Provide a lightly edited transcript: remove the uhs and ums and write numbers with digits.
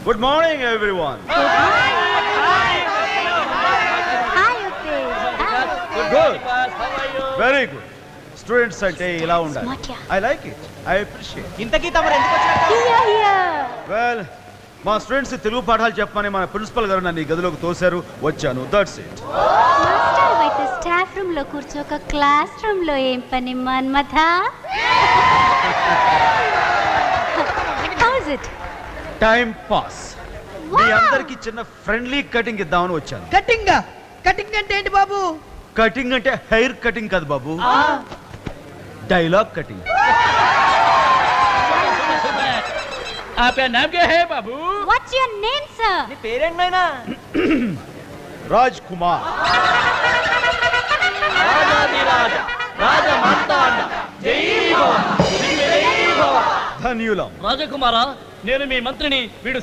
Good morning, everyone. Good. Very good. Students ante ila undali. I like it. I appreciate. ఇంతకీ తమరు ఎందుకు వచ్చారు? Well, మా students Telugu పాఠాలు చెప్పమని మన ప్రిన్సిపల్ గారు నన్ను ఈ గదిలోకి తోశారు, వచ్చాను. That's it. మాస్టర్ అయితే స్టాఫ్ రూమ్ లో కూర్చోక క్లాస్ రూమ్ లో ఏం పని Manmatha? How's it? Time pass. మీ అందరికి చిన్న ఫ్రెండ్లీ కటింగ్ ఇద్దామని వచ్చాను. కటింగ్ అంటే ఏంటి బాబు? కటింగ్ అంటే హెయిర్ కటింగ్ కాదు బాబు, డైలాగ్ కటింగ్. आपका नाम क्या है बाबू? What's your name, sir? నీ పేరేంటి నాయనా? రాజ్ కుమార్. రాజాధిరాజ రాజమార్తాండ జై భవ ధన్యులం. రాజకుమారా, నేను మీ మంత్రిని. వీడు